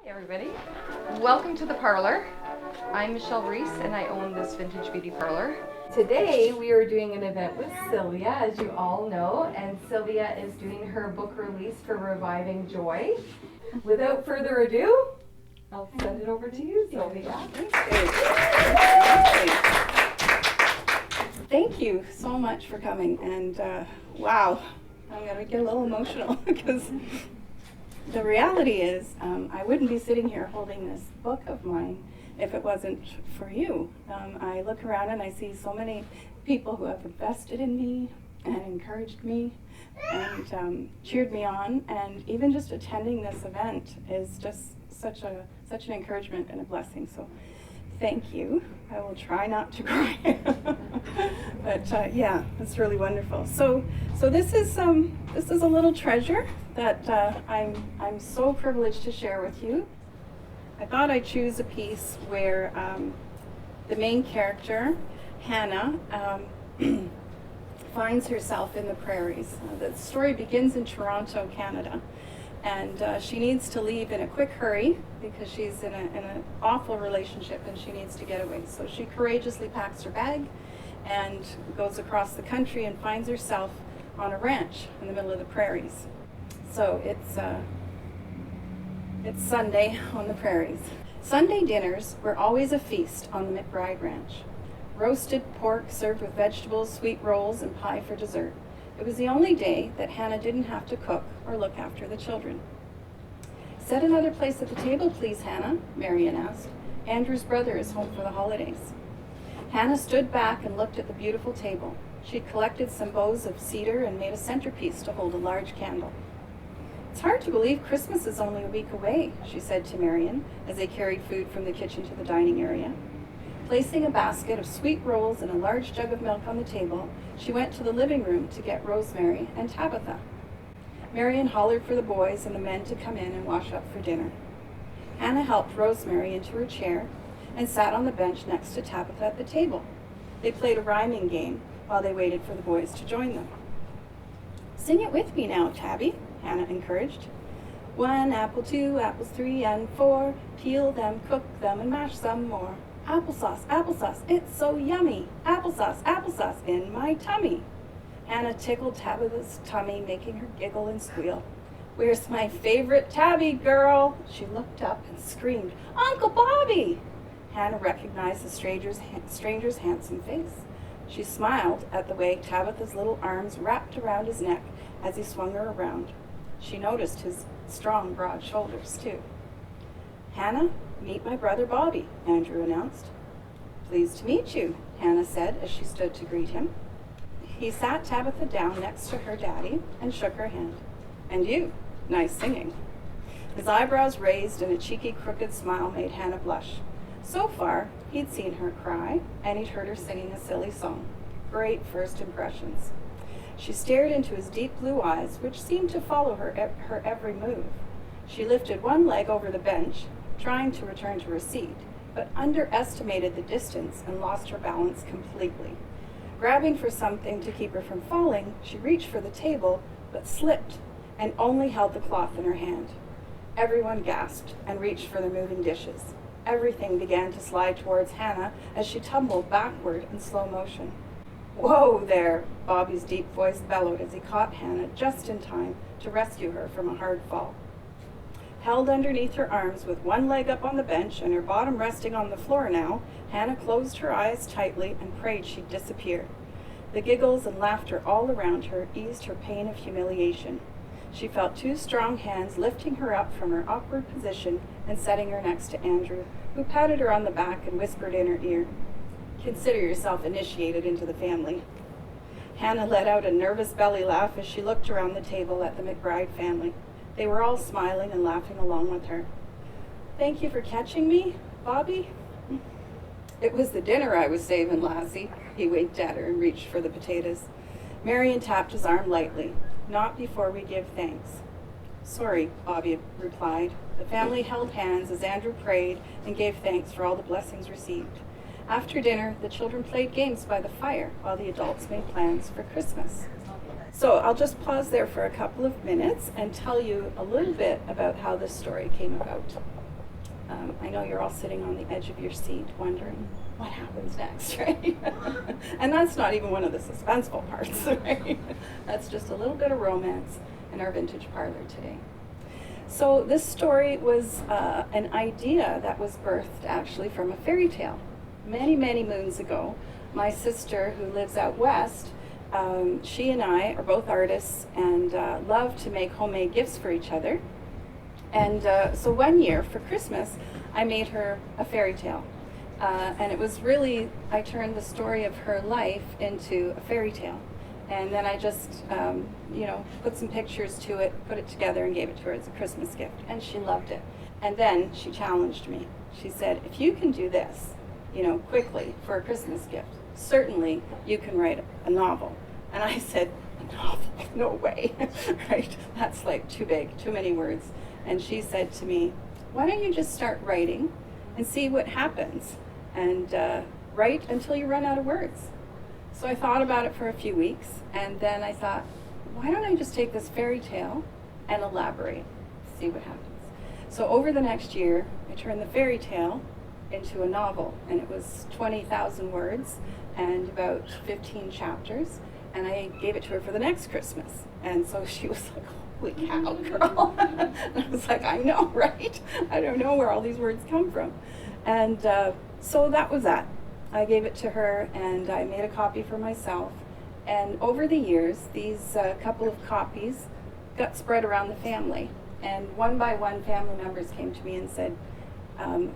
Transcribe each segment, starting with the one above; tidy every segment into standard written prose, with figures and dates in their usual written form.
Hi everybody, welcome to the Parlor. I'm Rees and I own this vintage beauty parlor. Today we are doing an event with Sylvia, as you all know, and Sylvia is doing her book release for Reviving Joy. Without further ado, I'll send it over to you, Sylvia. Thank you so much for coming, and wow, I'm gonna get a little emotional because the reality is I wouldn't be sitting here holding this book of mine if it wasn't for you. I look around and I see so many people who have invested in me and encouraged me and cheered me on, and even just attending this event is just such an encouragement and a blessing. So thank you. I will try not to cry. But yeah, it's really wonderful. So this is a little treasure that I'm so privileged to share with you. I thought I'd choose a piece where the main character, Hannah, finds herself in the prairies. The story begins in Toronto, Canada, and she needs to leave in a quick hurry because she's in an awful relationship and she needs to get away. So she courageously packs her bag and goes across the country and finds herself on a ranch in the middle of the prairies. So it's Sunday on the prairies. Sunday dinners were always a feast on the McBride Ranch. Roasted pork served with vegetables, sweet rolls, and pie for dessert. It was the only day that Hannah didn't have to cook or look after the children. Set another place at the table, please, Hannah, Marion asked. Andrew's brother is home for the holidays. Hannah stood back and looked at the beautiful table. She'd collected some boughs of cedar and made a centerpiece to hold a large candle. It's hard to believe Christmas is only a week away, she said to Marion as they carried food from the kitchen to the dining area. Placing a basket of sweet rolls and a large jug of milk on the table, she went to the living room to get Rosemary and Tabitha. Marion hollered for the boys and the men to come in and wash up for dinner. Hannah helped Rosemary into her chair and sat on the bench next to Tabitha at the table. They played a rhyming game while they waited for the boys to join them. Sing it with me now, Tabby, Hannah encouraged. 1 apple, 2 apples, 3 and 4. Peel them, cook them, and mash some more. Applesauce, applesauce, it's so yummy. Applesauce in my tummy. Hannah tickled Tabitha's tummy, making her giggle and squeal. Where's my favorite Tabby girl? She looked up and screamed, Uncle Bobby! Hannah recognized the stranger's handsome face. She smiled at the way Tabitha's little arms wrapped around his neck as he swung her around. She noticed his strong, broad shoulders, too. Hannah, meet my brother Bobby, Andrew announced. Pleased to meet you, Hannah said as she stood to greet him. He sat Tabitha down next to her daddy and shook her hand. And you, nice singing. His eyebrows raised and a cheeky, crooked smile made Hannah blush. So far, he'd seen her cry, and he'd heard her singing a silly song. Great first impressions. She stared into his deep blue eyes, which seemed to follow her every move. She lifted one leg over the bench, trying to return to her seat, but underestimated the distance and lost her balance completely. Grabbing for something to keep her from falling, she reached for the table, but slipped and only held the cloth in her hand. Everyone gasped and reached for their moving dishes. Everything began to slide towards Hannah as she tumbled backward in slow motion. Whoa there, Bobby's deep voice bellowed as he caught Hannah just in time to rescue her from a hard fall. Held underneath her arms with one leg up on the bench and her bottom resting on the floor now, Hannah closed her eyes tightly and prayed she'd disappear. The giggles and laughter all around her eased her pain of humiliation. She felt 2 strong hands lifting her up from her awkward position and setting her next to Andrew, who patted her on the back and whispered in her ear, Consider yourself initiated into the family. Hannah let out a nervous belly laugh as she looked around the table at the McBride family. They were all smiling and laughing along with her. Thank you for catching me, Bobby. It was the dinner I was saving, lassie. He winked at her and reached for the potatoes. Marion tapped his arm lightly. Not before we give thanks. Sorry, Bobby replied. The family held hands as Andrew prayed and gave thanks for all the blessings received. After dinner, the children played games by the fire while the adults made plans for Christmas. So I'll just pause there for a couple of minutes and tell you a little bit about how this story came about. I know you're all sitting on the edge of your seat wondering what happens next, right? And that's not even one of the suspenseful parts, right? That's just a little bit of romance in our vintage parlor today. So this story was an idea that was birthed actually from a fairy tale. Many, many moons ago, my sister who lives out west, she and I are both artists and love to make homemade gifts for each other. And so one year for Christmas, I made her a fairy tale. And it was really, I turned the story of her life into a fairy tale. And then I just, put some pictures to it, put it together and gave it to her as a Christmas gift. And she loved it. And then she challenged me. She said, if you can do this, quickly for a Christmas gift, certainly you can write a novel. And I said, a novel? No way, right? That's like too big, too many words. And she said to me, why don't you just start writing and see what happens? And write until you run out of words. So I thought about it for a few weeks, and then I thought, why don't I just take this fairy tale and elaborate, see what happens. So over the next year, I turned the fairy tale into a novel, and it was 20,000 words and about 15 chapters, and I gave it to her for the next Christmas. And so she was like, holy cow, girl. And I was like, I know, right? I don't know where all these words come from. And so that was that. I gave it to her, and I made a copy for myself. And over the years, these couple of copies got spread around the family. And one by one, family members came to me and said,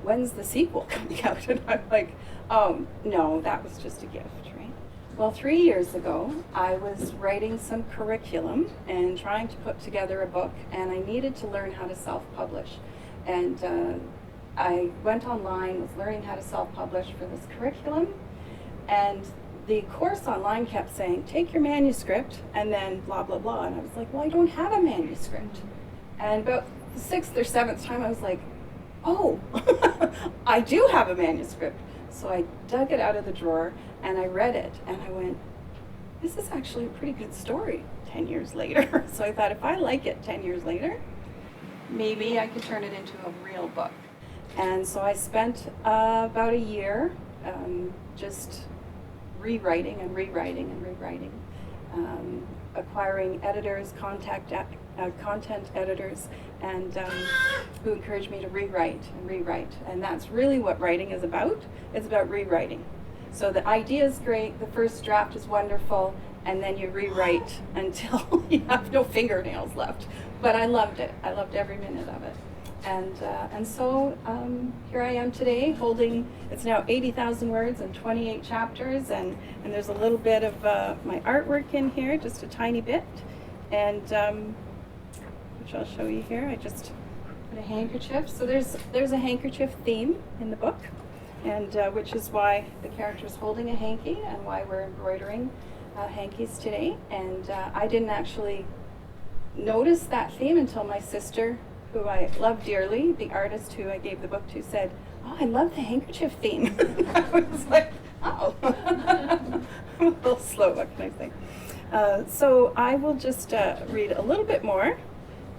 when's the sequel coming out? And I'm like, oh, no, that was just a gift, right? Well, 3 years ago, I was writing some curriculum and trying to put together a book, and I needed to learn how to self-publish. And I went online, was learning how to self-publish for this curriculum, and the course online kept saying, take your manuscript, and then blah, blah, blah. And I was like, well, I don't have a manuscript. And about the 6th or 7th time, I was like, oh, I do have a manuscript. So I dug it out of the drawer, and I read it, and I went, this is actually a pretty good story 10 years later. So I thought, if I like it 10 years later, maybe I could turn it into a real book. And so I spent about a year just rewriting and rewriting and rewriting, acquiring editors, content editors, and who encouraged me to rewrite and rewrite. And that's really what writing is about. It's about rewriting. So the idea is great, the first draft is wonderful, and then you rewrite until you have no fingernails left. But I loved it. I loved every minute of it. And so here I am today holding, it's now 80,000 words and 28 chapters, and there's a little bit of my artwork in here, just a tiny bit, and which I'll show you here. I just put a handkerchief. So there's a handkerchief theme in the book, and which is why the character's holding a hanky and why we're embroidering hankies today. And I didn't actually notice that theme until my sister, who I love dearly, the artist who I gave the book to, said, oh, I love the handkerchief theme. I was like, oh. I'm a little slow, what can I say? So I will just read a little bit more,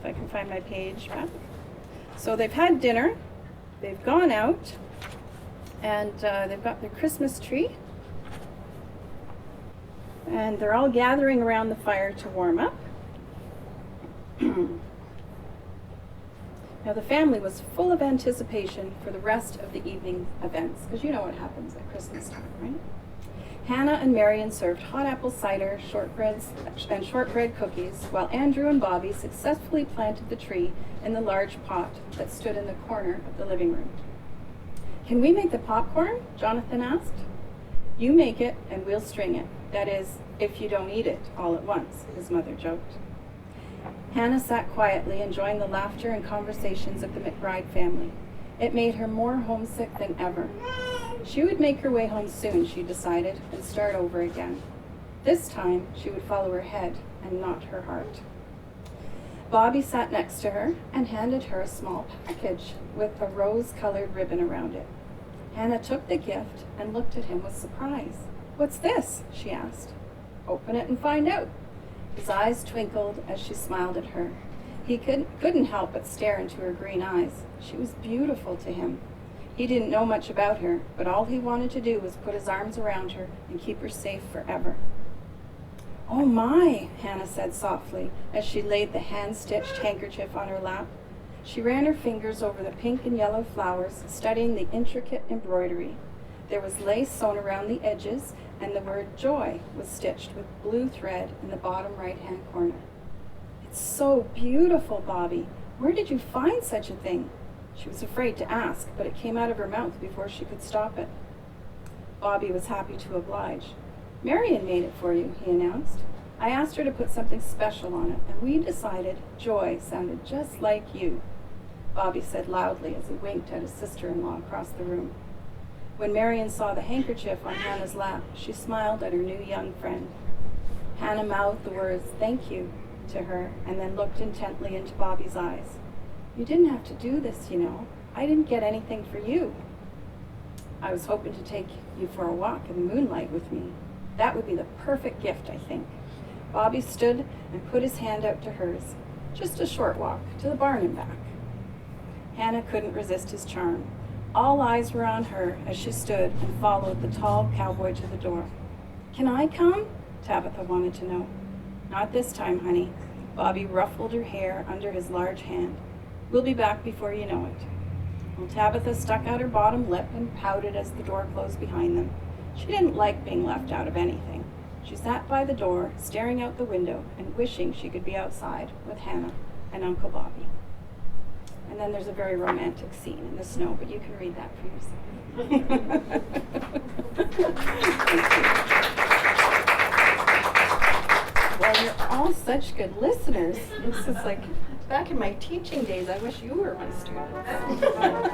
if I can find my page back. So they've had dinner, they've gone out, and they've got their Christmas tree, and they're all gathering around the fire to warm up. Now the family was full of anticipation for the rest of the evening events, because you know what happens at Christmas time, right? Hannah and Marion served hot apple cider, shortbread cookies, while Andrew and Bobby successfully planted the tree in the large pot that stood in the corner of the living room. Can we make the popcorn? Jonathan asked. You make it and we'll string it. That is, if you don't eat it all at once, his mother joked. Hannah sat quietly, enjoying the laughter and conversations of the McBride family. It made her more homesick than ever. She would make her way home soon, she decided, and start over again. This time, she would follow her head and not her heart. Bobby sat next to her and handed her a small package with a rose-colored ribbon around it. Hannah took the gift and looked at him with surprise. What's this? She asked. Open it and find out. His eyes twinkled as she smiled at her. He couldn't help but stare into her green eyes. She was beautiful to him. He didn't know much about her, but all he wanted to do was put his arms around her and keep her safe forever. "Oh my," Hannah said softly as she laid the hand-stitched handkerchief on her lap. She ran her fingers over the pink and yellow flowers, studying the intricate embroidery. There was lace sewn around the edges, and the word joy was stitched with blue thread in the bottom right-hand corner. "It's so beautiful, Bobby. Where did you find such a thing?" She was afraid to ask, but it came out of her mouth before she could stop it. Bobby was happy to oblige. "Marion made it for you," he announced. "I asked her to put something special on it, and we decided joy sounded just like you," Bobby said loudly as he winked at his sister-in-law across the room. When Marion saw the handkerchief on Hannah's lap, she smiled at her new young friend. Hannah mouthed the words, "Thank you," to her, and then looked intently into Bobby's eyes. "You didn't have to do this, you know. I didn't get anything for you." "I was hoping to take you for a walk in the moonlight with me. That would be the perfect gift, I think." Bobby stood and put his hand out to hers. "Just a short walk to the barn and back." Hannah couldn't resist his charm. All eyes were on her as she stood and followed the tall cowboy to the door. "Can I come?" Tabitha wanted to know. "Not this time, honey." Bobby ruffled her hair under his large hand. "We'll be back before you know it." Well, Tabitha stuck out her bottom lip and pouted as the door closed behind them. She didn't like being left out of anything. She sat by the door, staring out the window and wishing she could be outside with Hannah and Uncle Bobby. And then there's a very romantic scene in the snow, but you can read that for yourself. Well, you're all such good listeners. This is like back in my teaching days. I wish you were my students.